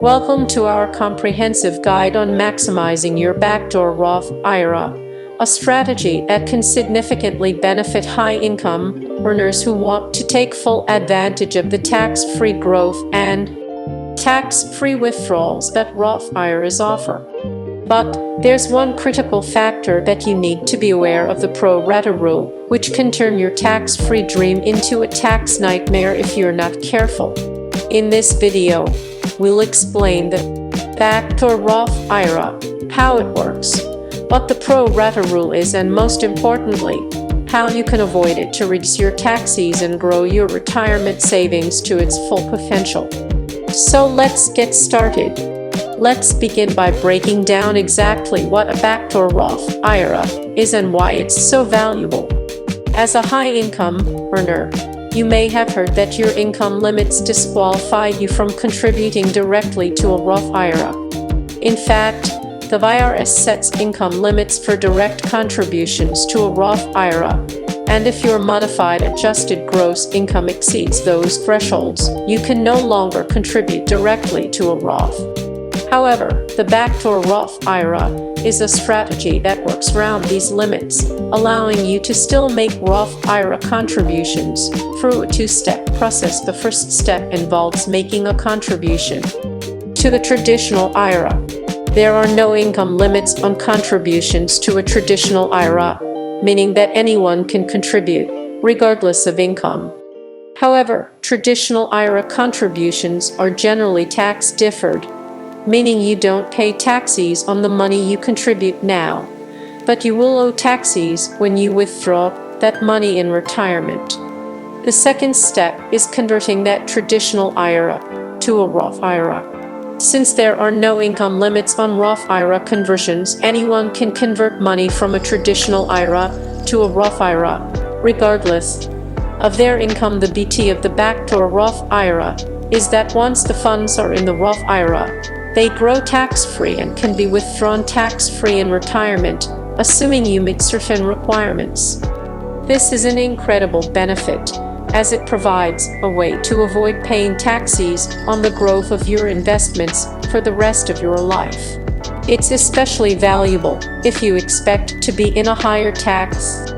Welcome to our comprehensive guide on maximizing your backdoor Roth IRA, a strategy that can significantly benefit high-income earners who want to take full advantage of the tax-free growth and tax-free withdrawals that Roth IRAs offer. But there's one critical factor that you need to be aware of: the pro rata rule, which can turn your tax-free dream into a tax nightmare if you're not careful. In this video, we'll explain the backdoor Roth IRA, how it works, what the pro rata rule is, and most importantly, how you can avoid it to reduce your taxes and grow your retirement savings to its full potential. So let's get started. Let's begin by breaking down exactly what a backdoor Roth IRA is and why it's so valuable. As a high-income earner, you may have heard that your income limits disqualify you from contributing directly to a Roth IRA. In fact, the IRS sets income limits for direct contributions to a Roth IRA, and if your modified adjusted gross income exceeds those thresholds, you can no longer contribute directly to a Roth. However, the backdoor Roth IRA is a strategy that works around these limits, allowing you to still make Roth IRA contributions through a two-step process. The first step involves making a contribution to the traditional IRA. There are no income limits on contributions to a traditional IRA, meaning that anyone can contribute, regardless of income. However, traditional IRA contributions are generally tax-deferred, meaning you don't pay taxes on the money you contribute now, but you will owe taxes when you withdraw that money in retirement. The second step is converting that traditional IRA to a Roth IRA. Since there are no income limits on Roth IRA conversions, anyone can convert money from a traditional IRA to a Roth IRA, regardless of their income. The beauty of the backdoor Roth IRA is that once the funds are in the Roth IRA, they grow tax-free and can be withdrawn tax-free in retirement, assuming you meet certain requirements. This is an incredible benefit, as it provides a way to avoid paying taxes on the growth of your investments for the rest of your life. It's especially valuable if you expect to be in a higher tax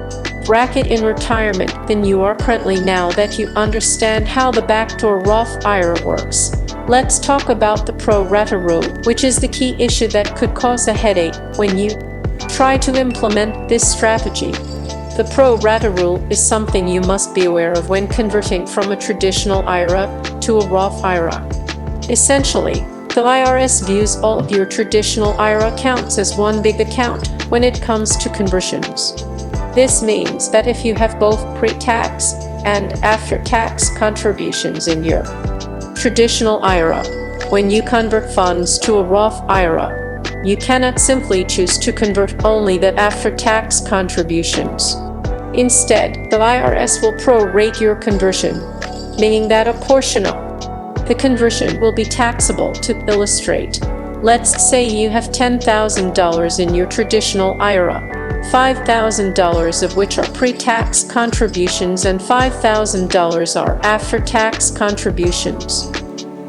bracket in retirement than you are currently. Now that you understand how the backdoor Roth IRA works, let's talk about the pro rata rule, which is the key issue that could cause a headache when you try to implement this strategy. The pro rata rule is something you must be aware of when converting from a traditional IRA to a Roth IRA. Essentially, the IRS views all of your traditional IRA accounts as one big account when it comes to conversions. This means that if you have both pre-tax and after-tax contributions in your traditional IRA, when you convert funds to a Roth IRA, you cannot simply choose to convert only the after-tax contributions. Instead, the IRS will prorate your conversion, meaning that a portion of the conversion will be taxable. To illustrate, let's say you have $10,000 in your traditional IRA, $5,000 of which are pre-tax contributions and $5,000 are after-tax contributions.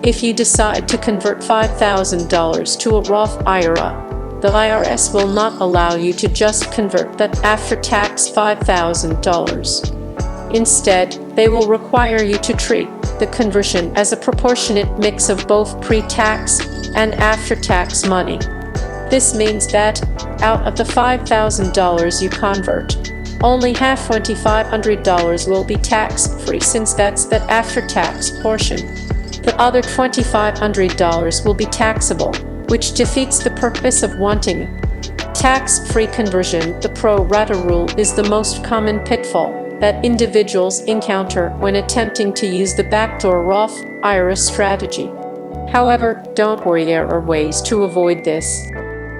If you decide to convert $5,000 to a Roth IRA, the IRS will not allow you to just convert that after-tax $5,000. Instead, they will require you to treat the conversion as a proportionate mix of both pre-tax and after-tax money. This means that out of the $5,000 you convert, only half, $2,500, will be tax-free, since that's the after-tax portion. The other $2,500 will be taxable, which defeats the purpose of wanting tax-free conversion. The pro rata rule is the most common pitfall that individuals encounter when attempting to use the backdoor Roth IRA strategy. However, don't worry, there are ways to avoid this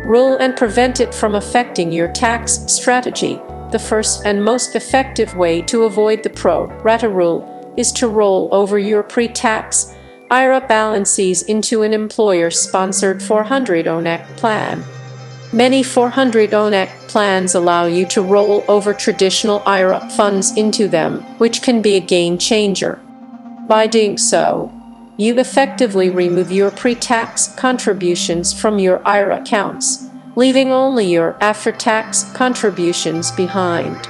rule and prevent it from affecting your tax strategy. The first and most effective way to avoid the pro rata rule is to roll over your pre-tax IRA balances into an employer-sponsored 401k plan. Many 401k plans allow you to roll over traditional IRA funds into them, which can be a game changer. By doing so, you effectively remove your pre-tax contributions from your IRA accounts, leaving only your after-tax contributions behind.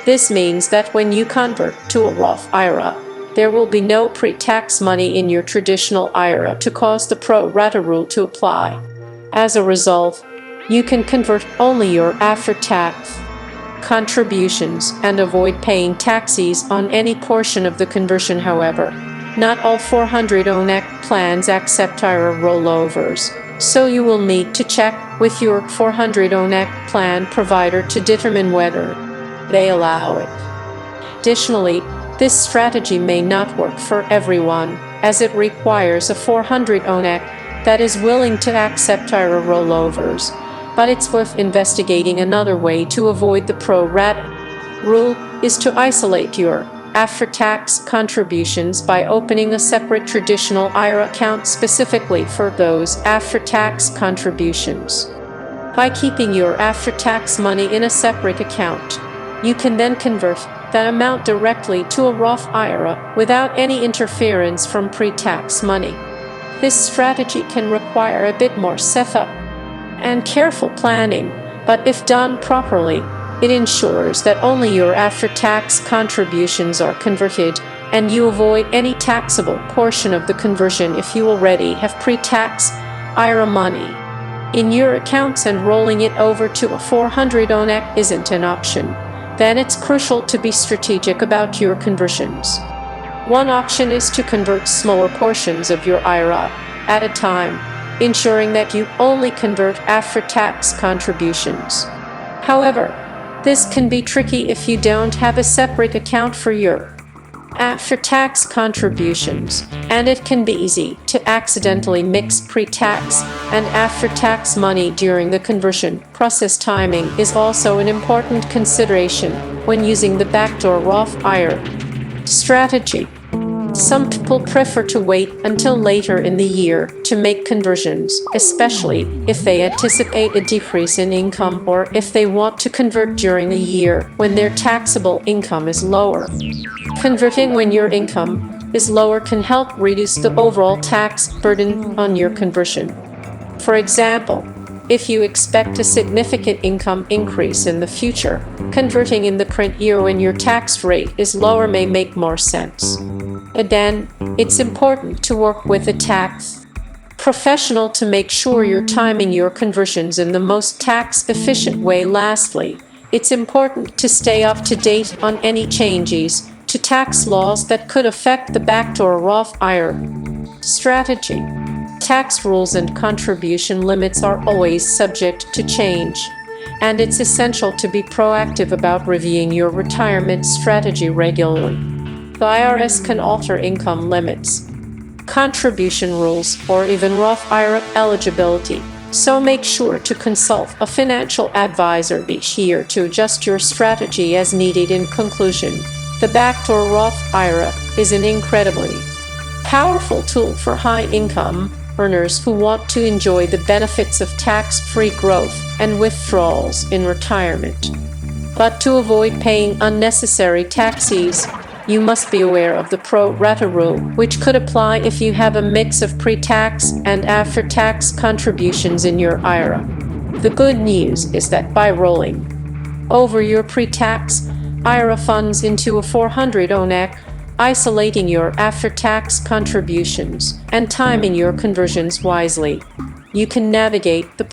This means that when you convert to a Roth IRA, there will be no pre-tax money in your traditional IRA to cause the pro rata rule to apply. As a result, you can convert only your after-tax contributions and avoid paying taxes on any portion of the conversion. However, not all 401k plans accept IRA rollovers, so you will need to check with your 401k plan provider to determine whether they allow it. Additionally, this strategy may not work for everyone, as it requires a 401k that is willing to accept IRA rollovers, but it's worth investigating. Another way to avoid the pro rata rule is to isolate your after-tax contributions by opening a separate traditional IRA account specifically for those after-tax contributions. By keeping your after-tax money in a separate account, you can then convert that amount directly to a Roth IRA without any interference from pre-tax money. This strategy can require a bit more setup and careful planning, but if done properly, it ensures that only your after-tax contributions are converted, and you avoid any taxable portion of the conversion if you already have pre-tax IRA money in your accounts and rolling it over to a 401k isn't an option. Then it's crucial to be strategic about your conversions. One option is to convert smaller portions of your IRA at a time, ensuring that you only convert after-tax contributions. However, this can be tricky if you don't have a separate account for your after-tax contributions, and it can be easy to accidentally mix pre-tax and after-tax money during the conversion process. Timing is also an important consideration when using the backdoor Roth IRA strategy. Some people prefer to wait until later in the year to make conversions, especially if they anticipate a decrease in income or if they want to convert during a year when their taxable income is lower. Converting when your income is lower can help reduce the overall tax burden on your conversion. For example, if you expect a significant income increase in the future, converting in the current year when your tax rate is lower may make more sense. Again, it's important to work with a tax professional to make sure you're timing your conversions in the most tax-efficient way. Lastly, it's important to stay up to date on any changes to tax laws that could affect the backdoor Roth IRA strategy. Tax rules and contribution limits are always subject to change, and it's essential to be proactive about reviewing your retirement strategy regularly. The IRS can alter income limits, contribution rules, or even Roth IRA eligibility, so make sure to consult a financial advisor each year to adjust your strategy as needed. In conclusion, the backdoor Roth IRA is an incredibly powerful tool for high-income earners who want to enjoy the benefits of tax-free growth and withdrawals in retirement. But to avoid paying unnecessary taxes, you must be aware of the pro rata rule, which could apply if you have a mix of pre-tax and after-tax contributions in your IRA. The good news is that by rolling over your pre-tax IRA funds into a 401k, isolating your after-tax contributions, and timing your conversions wisely, you can navigate the